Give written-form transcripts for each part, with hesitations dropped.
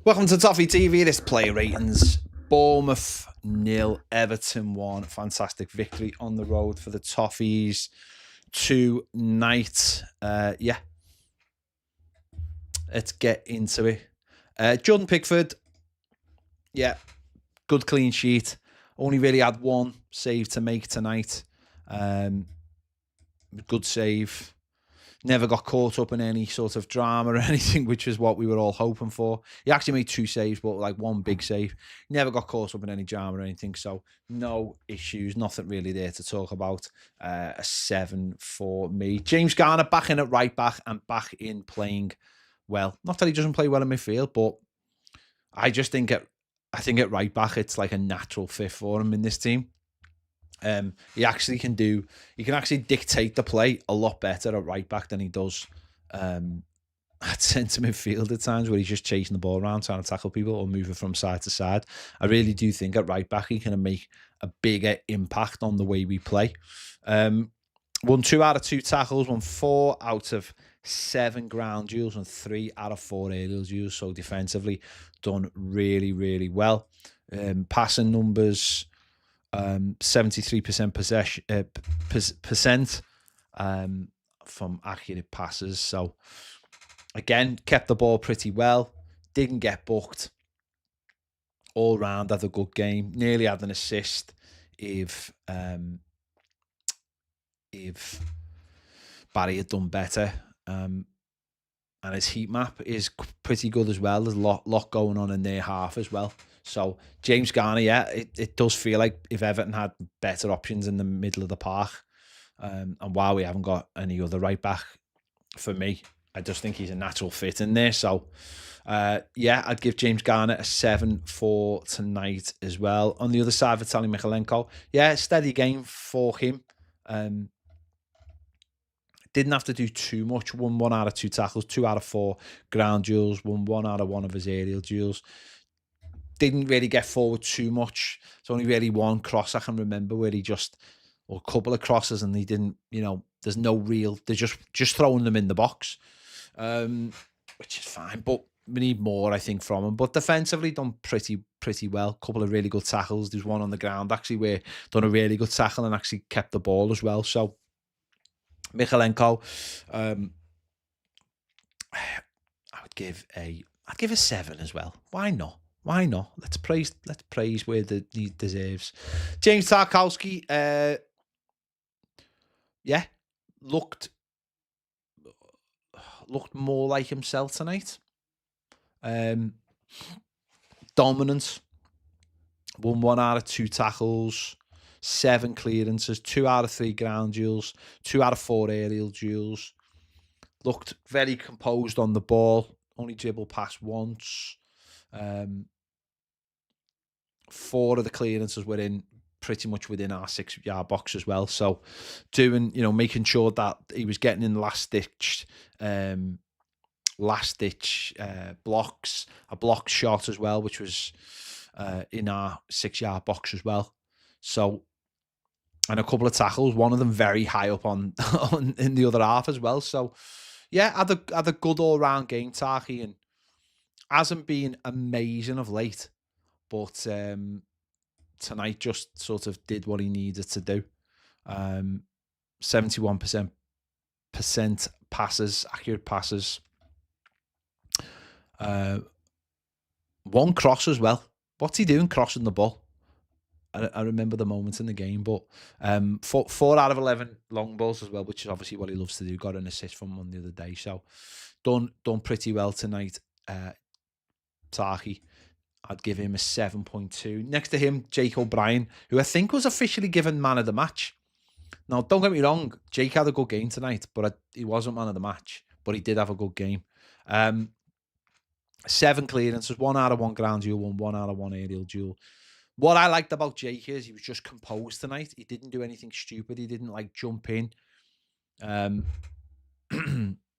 Welcome to Toffee TV. This play ratings. Bournemouth 0, Everton 1. Fantastic victory on the road for the Toffees tonight. Yeah. Let's get into it. Jordan Pickford. Yeah. Good clean sheet. Only really had one save to make tonight. Good save. Never got caught up in any sort of drama or anything, which is what we were all hoping for. He actually made two saves, but like one big save. Never got caught up in any drama or anything, so no issues, nothing really there to talk about. A 7 for me. James Garner back in at right back and back in playing well. Not that he doesn't play well in midfield, but I just think at right back it's like a natural fit for him in this team. He can actually dictate the play a lot better at right back than he does at centre midfield at times, where he's just chasing the ball around, trying to tackle people or moving from side to side. I really do think at right back he can make a bigger impact on the way we play. Won 2 out of 2 tackles, won 4 out of 7 ground duels and 3 out of 4 aerial duels. So defensively done really, really well. Passing numbers, 73% possession from accurate passes. So again, kept the ball pretty well. Didn't get booked. All round had a good game. Nearly had an assist if Barry had done better. And his heat map is pretty good as well. There's a lot going on in their half as well. So James Garner, yeah, it does feel like if Everton had better options in the middle of the park, and while we haven't got any other right back, for me, I just think he's a natural fit in there. So, yeah, I'd give James Garner a 7 for tonight as well. On the other side, Vitaly Mykolenko, yeah, steady game for him. Didn't have to do too much. Won 1 out of 2 tackles, 2 out of 4 ground duels, won 1 out of 1 of his aerial duels. Didn't really get forward too much. It's only really one cross I can remember where he or a couple of crosses, and he didn't, there's no real, they're just throwing them in the box, which is fine, but we need more, I think, from him. But defensively done pretty well. Couple of really good tackles. There's one on the ground, actually, where done a really good tackle and actually kept the ball as well. So, Mykolenko, I'd give a 7 as well. Why not? Why not? Let's praise where he deserves. James Tarkowski, yeah, looked more like himself tonight. Dominant. Won 1 out of 2 tackles, 7 clearances, 2 out of 3 ground duels, 2 out of 4 aerial duels. Looked very composed on the ball. Only dribbled past once. 4 of the clearances were pretty much within our 6-yard box as well. So making sure that he was getting in last ditch blocks, a block shot as well, which was in our 6-yard box as well. So, and a couple of tackles, one of them very high up on in the other half as well. So yeah, had a good all round game, Tarky, and hasn't been amazing of late. But tonight just sort of did what he needed to do. 71% passes, accurate passes. 1 cross as well. What's he doing crossing the ball? I remember the moments in the game, but 4 out of 11 long balls as well, which is obviously what he loves to do. Got an assist from one the other day. So done pretty well tonight, Tarky. I'd give him a 7.2. Next to him, Jake O'Brien, who I think was officially given man of the match. Now, don't get me wrong, Jake had a good game tonight, but he wasn't man of the match. But he did have a good game. 7 clearances, 1 out of 1 ground duel, 1 out of 1 aerial duel. What I liked about Jake is he was just composed tonight. He didn't do anything stupid. He didn't jump in.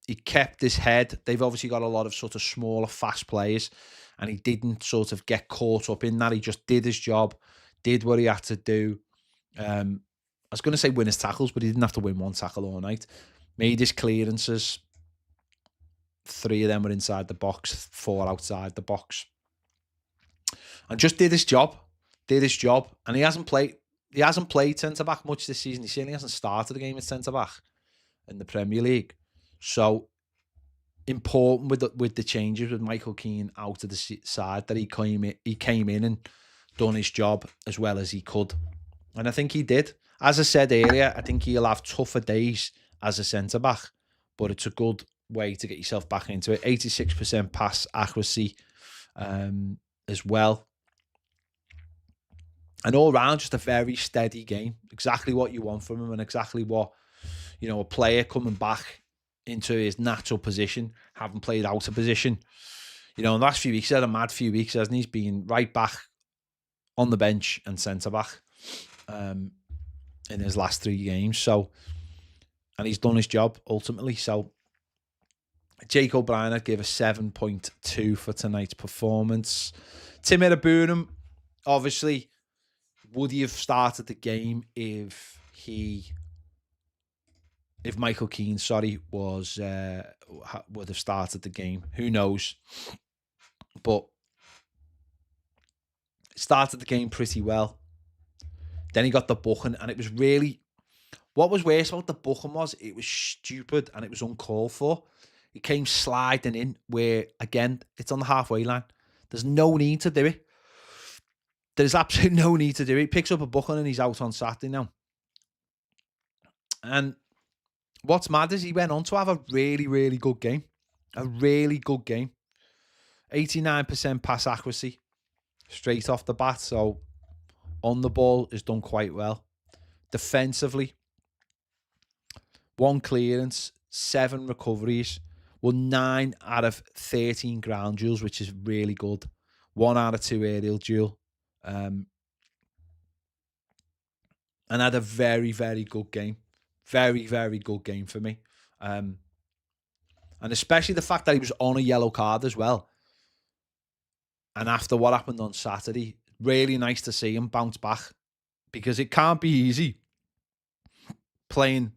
He kept his head. They've obviously got a lot of sort of smaller, fast players, and he didn't sort of get caught up in that. He just did his job, did what he had to do. I was going to say win his tackles, but he didn't have to win 1 tackle all night. Made his clearances. 3 of them were inside the box, 4 outside the box. and just did his job. And he hasn't played centre-back much this season. He certainly hasn't started the game at centre-back in the Premier League. So important with the changes with Michael Keane out of the side that he came in and done his job as well as he could. And I think he did. As I said earlier, I think he'll have tougher days as a centre-back, but it's a good way to get yourself back into it. 86% pass accuracy as well. And all round, just a very steady game. Exactly what you want from him, and exactly what, a player coming back into his natural position, having played out of position. In the last few weeks, he had a mad few weeks, hasn't he? He's been right back on the bench and centre-back in his last 3 games. So, and he's done his job, ultimately. So, Jake O'Brien, I'd give a 7.2 for tonight's performance. Tim Iroegbunam, obviously, would he have started the game if Michael Keane, would have started the game? Who knows? But started the game pretty well. Then he got the booking, and it was really, what was worse about the booking was it was stupid and it was uncalled for. He came sliding in where, again, it's on the halfway line. There's no need to do it. There's absolutely no need to do it. He picks up a booking and he's out on Saturday now. And what's mad is he went on to have a really, really good game. A really good game. 89% pass accuracy straight off the bat. So on the ball is done quite well. Defensively, 1 clearance, 7 recoveries, 9 out of 13 ground duels, which is really good. 1 out of 2 aerial duel. And had a very, very good game. Very, very good game for me. And especially the fact that he was on a yellow card as well. And after what happened on Saturday, really nice to see him bounce back, because it can't be easy playing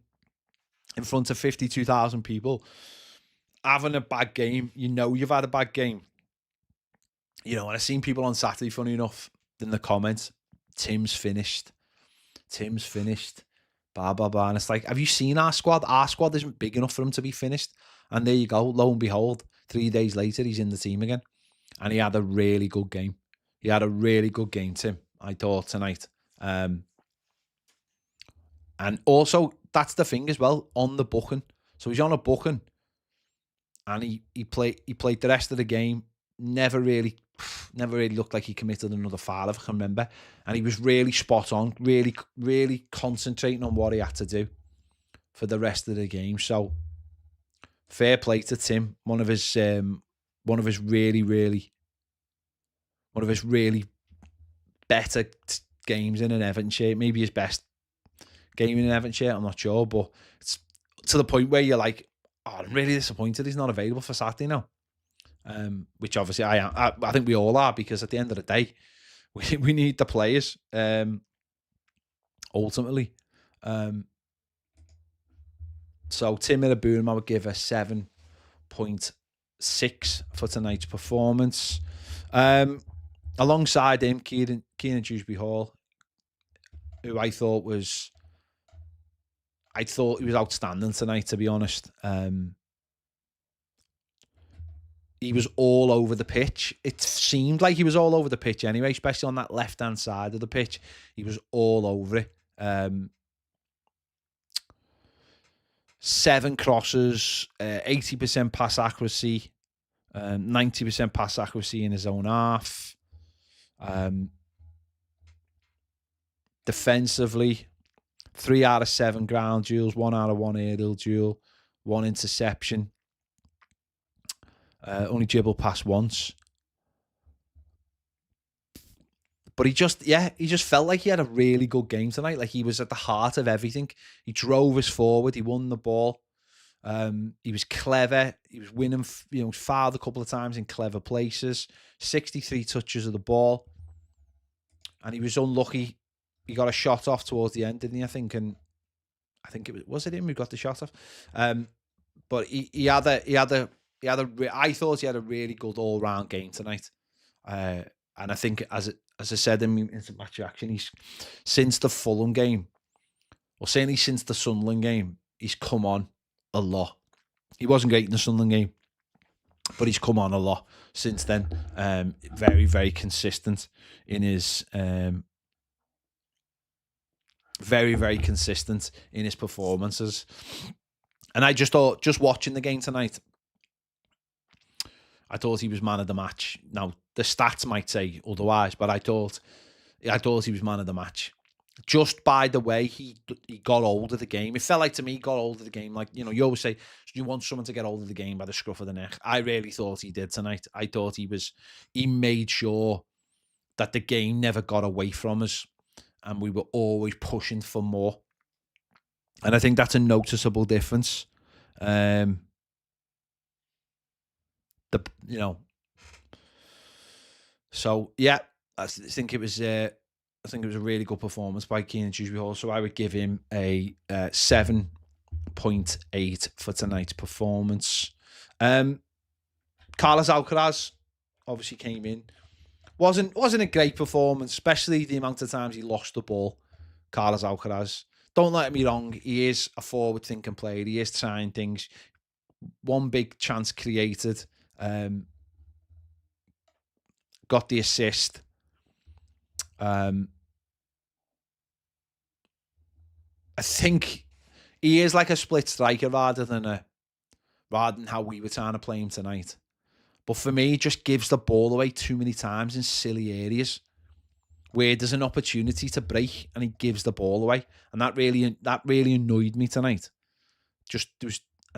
in front of 52,000 people, having a bad game. You've had a bad game. And I've seen people on Saturday, funny enough, in the comments, Tim's finished. Blah, blah, blah. And it's like, have you seen our squad? Our squad isn't big enough for him to be finished. And there you go. Lo and behold, 3 days later, he's in the team again. And he had a really good game. Tim, I thought, tonight. And also, that's the thing as well, on the booking. So he's on a booking. And he played the rest of the game. Never really looked like he committed another foul, if I can remember. And he was really spot on, really, really concentrating on what he had to do for the rest of the game. So fair play to Tim. One of his really better games in an Everton shirt. Maybe his best game in an Everton shirt, I'm not sure. But it's to the point where you're like, I'm really disappointed he's not available for Saturday now. Which obviously I am. I think we all are, because at the end of the day, we need the players. Ultimately, so Tim Iroegbunam, I would give a 7.6 for tonight's performance. Alongside him, Kieran Juby Hall, who I thought he was outstanding tonight, to be honest. He was all over the pitch. It seemed like he was all over the pitch anyway, especially on that left-hand side of the pitch. He was all over it. 7 crosses, 80% pass accuracy, 90% pass accuracy in his own half. Defensively, 3 out of 7 ground duels, 1 out of 1 aerial duel, 1 interception. Only dribbled past once. But he just felt like he had a really good game tonight. Like he was at the heart of everything. He drove us forward. He won the ball. He was clever. He was winning, fouled a couple of times in clever places. 63 touches of the ball. And he was unlucky. He got a shot off towards the end, didn't he? I think it was it him who got the shot off? But I thought he had a really good all-round game tonight. And I think, as I said in match reaction, he's since the Fulham game, or certainly since the Sunderland game, he's come on a lot. He wasn't great in the Sunderland game, but he's come on a lot since then. Very, very consistent in his very, very consistent in his performances. And I just thought, just watching the game tonight, I thought he was man of the match. Now, the stats might say otherwise, but I thought he was man of the match. Just by the way he got hold of the game. It felt like, to me, he got hold of the game. Like, you know, you always say, you want someone to get hold of the game by the scruff of the neck. I really thought he did tonight. I thought he made sure that the game never got away from us, and we were always pushing for more. And I think that's a noticeable difference. So yeah, I think it was a really good performance by Keenan Juby Hall. So I would give him a 7.8 for tonight's performance. Carlos Alcaraz obviously came in. Wasn't a great performance, especially the amount of times he lost the ball. Carlos Alcaraz. Don't let me wrong, he is a forward-thinking player. He is trying things. One big chance created. Got the assist. I think he is like a split striker rather than how we were trying to play him tonight. But for me, he just gives the ball away too many times in silly areas where there's an opportunity to break, and he gives the ball away, and that really annoyed me tonight. I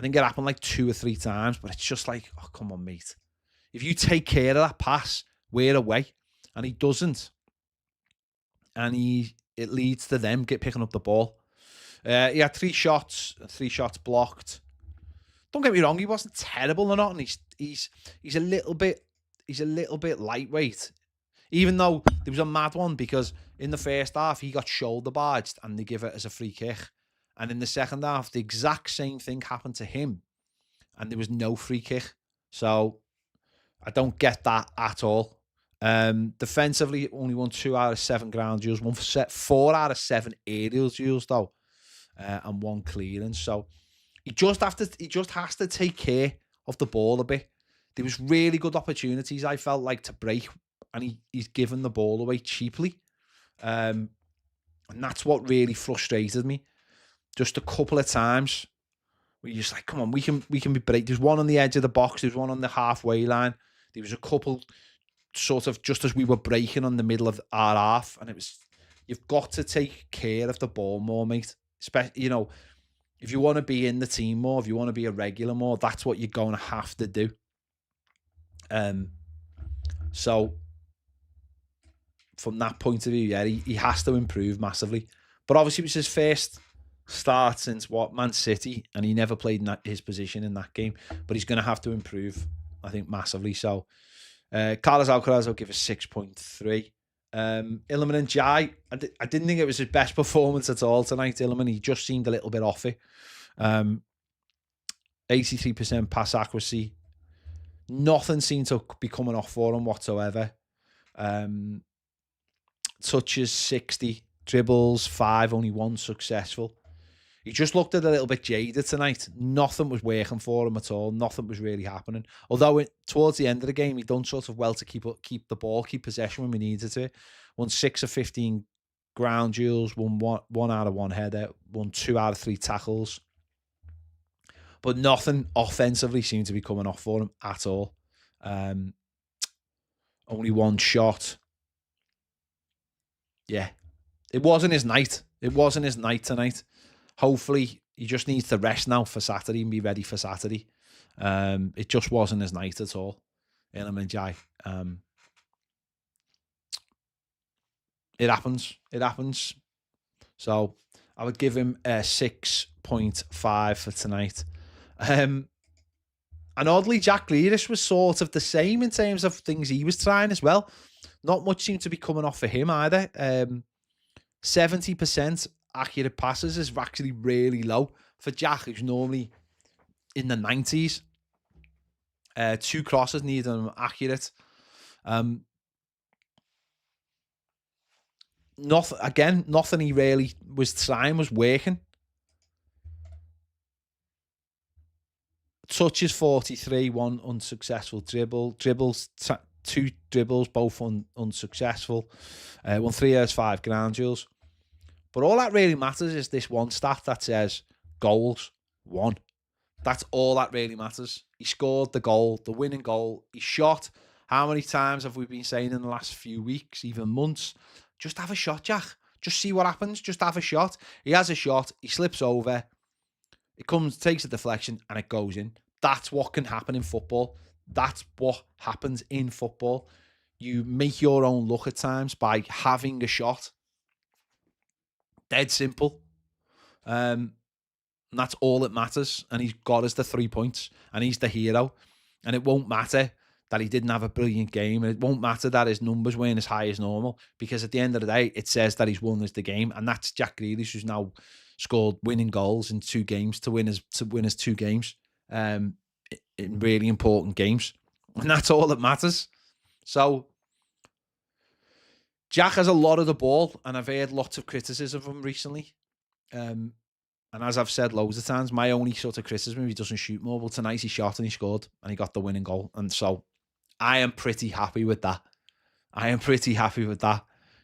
think it happened like 2 or 3 times, but it's just like, oh, come on, mate. If you take care of that pass, we're away. And he doesn't. And it leads to them picking up the ball. He had 3 shots blocked. Don't get me wrong, he wasn't terrible or not, and he's a little bit lightweight. Even though there was a mad one, because in the first half he got shoulder barged and they give it as a free kick. And in the second half, the exact same thing happened to him, and there was no free kick. So I don't get that at all. Defensively, only won 2 out of 7 ground duels, 4 out of 7 aerial duels though, and 1 clearance. So he just has to take care of the ball a bit. There was really good opportunities, I felt like, to break, and he's given the ball away cheaply. And that's what really frustrated me. Just a couple of times where you're just like, come on, we can be break. There's one on the edge of the box. There's one on the halfway line. There was a couple sort of just as we were breaking on the middle of our half, and it was, you've got to take care of the ball more, mate. You know, if you want to be in the team more, if you want to be a regular more, that's what you're going to have to do. So from that point of view, yeah, he has to improve massively. But obviously it was his first start since Man City, and he never played in his position in that game. But he's going to have to improve, I think, massively. So Carlos Alcaraz, I'll give a 6.3. Iliman Ndiaye, I didn't think it was his best performance at all tonight. Iliman, he just seemed a little bit off it. 83% pass accuracy. Nothing seemed to be coming off for him whatsoever. Touches 60, dribbles 5, only 1 successful. He just looked a little bit jaded tonight. Nothing was working for him at all. Nothing was really happening. Although towards the end of the game, he done sort of well to keep possession when we needed to. Won 6 of 15 ground duels, won 1 out of 1 header, won 2 out of 3 tackles. But nothing offensively seemed to be coming off for him at all. Only 1 shot. Yeah. It wasn't his night. It wasn't his night tonight. Hopefully, he just needs to rest now for Saturday and be ready for Saturday. It just wasn't his night at all. Iliman Ndiaye. It happens. It happens. So I would give him a 6.5 for tonight. And oddly, Jack Grealish was sort of the same in terms of things he was trying as well. Not much seemed to be coming off for him either. 70% accurate passes is actually really low for Jack, who's normally in the 90s. 2 crosses needed him accurate. nothing he really was trying was working. Touches 43, one unsuccessful dribbles, 2 dribbles, both unsuccessful. Won 3 years, 5 ground duels. But all that really matters is this one stat that says goals, 1. That's all that really matters. He scored the goal, the winning goal. He shot. How many times have we been saying in the last few weeks, even months, just have a shot, Jack. Just see what happens. Just have a shot. He has a shot. He slips over. It comes, takes a deflection, and it goes in. That's what can happen in football. That's what happens in football. You make your own luck at times by having a shot. Dead simple. And that's all that matters. And he's got us the 3 points. And he's the hero. And it won't matter that he didn't have a brilliant game. And it won't matter that his numbers weren't as high as normal. Because at the end of the day, it says that he's won us the game. And that's Jack Grealish, who's now scored winning goals in 2 games to win us 2 games in really important games. And that's all that matters. So Jack has a lot of the ball, and I've heard lots of criticism of him recently. And as I've said loads of times, my only sort of criticism is he doesn't shoot more. But tonight he shot and he scored and he got the winning goal. And so I am pretty happy with that.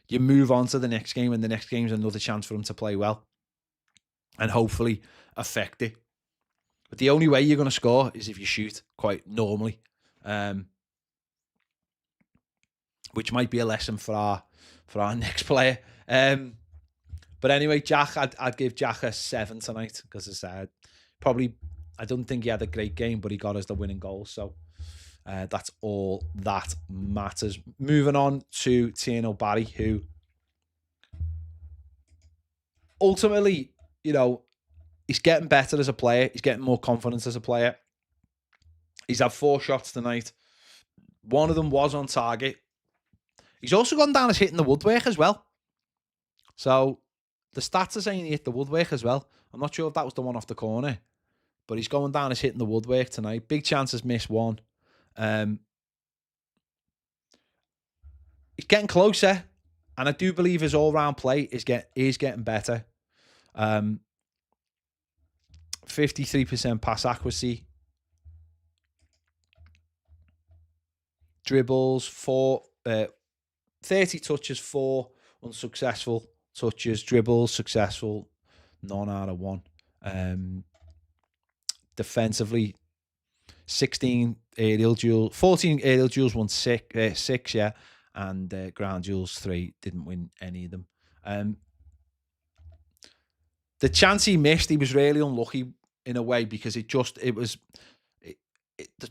You move on to the next game, and the next game is another chance for him to play well and hopefully affect it. But the only way you're going to score is if you shoot quite normally, which might be a lesson for our next player. But anyway, Jack, I'd give Jack a 7 tonight because I said I don't think he had a great game, but he got us the winning goal. So that's all that matters. Moving on to Tino Barry, who ultimately, he's getting better as a player. He's getting more confidence as a player. He's had 4 shots tonight. One of them was on target. He's also gone down as hitting the woodwork as well. So the stats are saying he hit the woodwork as well. I'm not sure if that was the one off the corner, but he's going down as hitting the woodwork tonight. Big chances, missed one. He's getting closer, and I do believe his all-round play is getting better. 53% pass accuracy. Dribbles, 30 touches, 4 unsuccessful touches. Dribbles, successful, none out of 1. Defensively, 16 aerial duels, 14 aerial duels, won 6, yeah, and ground duels 3, didn't win any of them. The chance he missed, he was really unlucky in a way because the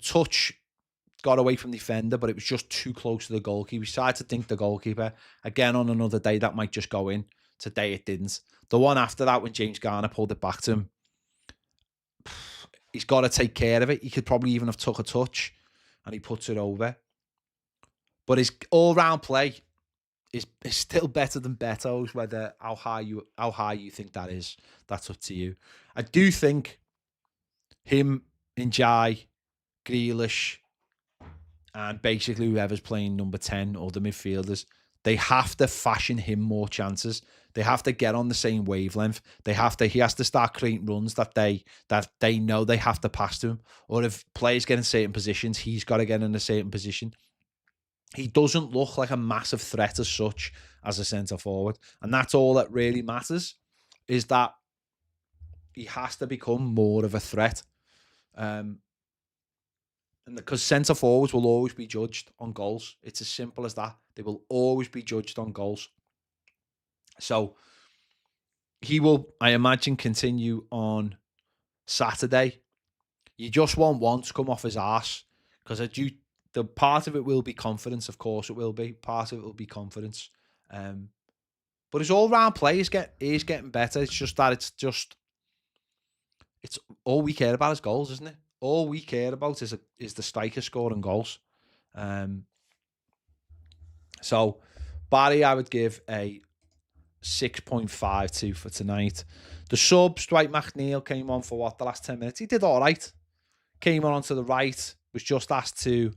touch got away from the defender, but it was just too close to the goalkeeper. He tried to think the goalkeeper. Again, on another day, that might just go in. Today, it didn't. The one after that, when James Garner pulled it back to him, he's got to take care of it. He could probably even have took a touch, and he puts it over. But his all-round play is still better than Beto's. Whether how high you think that is, that's up to you. I do think him, Ndiaye, Grealish, and basically whoever's playing number 10 or the midfielders, they have to fashion him more chances. They have to get on the same wavelength. He has to start creating runs that they know they have to pass to him. Or if players get in certain positions, he's got to get in a certain position. He doesn't look like a massive threat as such as a centre forward. And that's all that really matters, is that he has to become more of a threat. And because centre forwards will always be judged on goals. It's as simple as that. They will always be judged on goals. So he will, I imagine, continue on Saturday. You just want one to come off his arse, because the part of it will be confidence. Of course it will be. Part of it will be confidence. But his all-round play is getting better. It's just that it's all we care about is goals, isn't it? All we care about is the striker scoring goals. So Barry, I would give a 6.52 for tonight. The subs, Dwight McNeil came on for the last 10 minutes. He did all right. Came on to the right. Was just asked to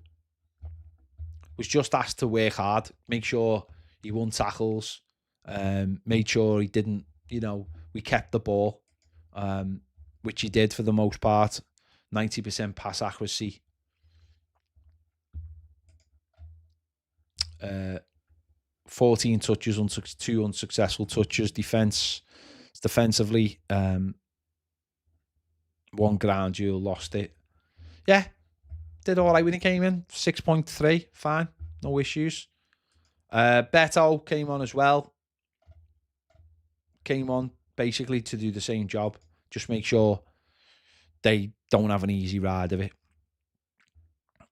work hard, make sure he won tackles, Made sure he didn't, we kept the ball, which he did for the most part. 90% pass accuracy. 14 touches, 2 unsuccessful touches. Defensively, 1 ground duel, lost it. Yeah, did all right when he came in. 6.3, fine, no issues. Beto came on as well. Came on basically to do the same job. Just make sure they don't have an easy ride of it.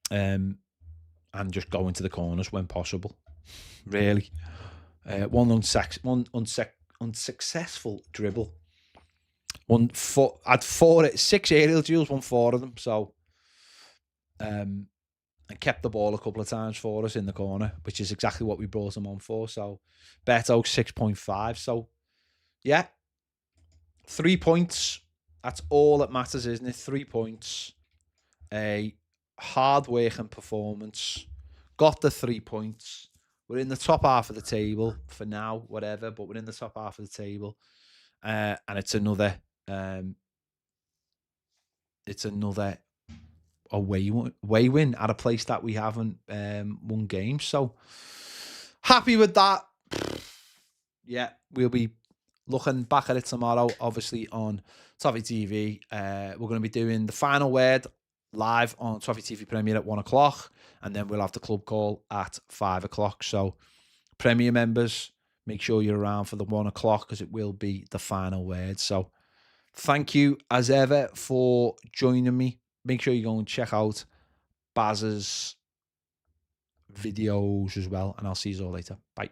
And just go into the corners when possible. Really. One unsuccessful dribble. Had 6 aerial duels, won 4 of them. So, and kept the ball a couple of times for us in the corner, which is exactly what we brought him on for. So, Beto 6.5. So, yeah, 3 points. That's all that matters, isn't it? 3 points. A hard-working performance. Got the 3 points. We're in the top half of the table for now, whatever, but we're in the top half of the table. And it's another away win at a place that we haven't won games. So happy with that. Yeah, we'll be looking back at it tomorrow, obviously on Toffee TV. We're going to be doing the final word live on Toffee TV Premier at 1 o'clock, and then we'll have the club call at 5 o'clock. So Premier members, make sure you're around for the 1 o'clock because it will be the final word. So thank you as ever for joining me. Make sure you go and check out Baz's videos as well, and I'll see you all later. Bye.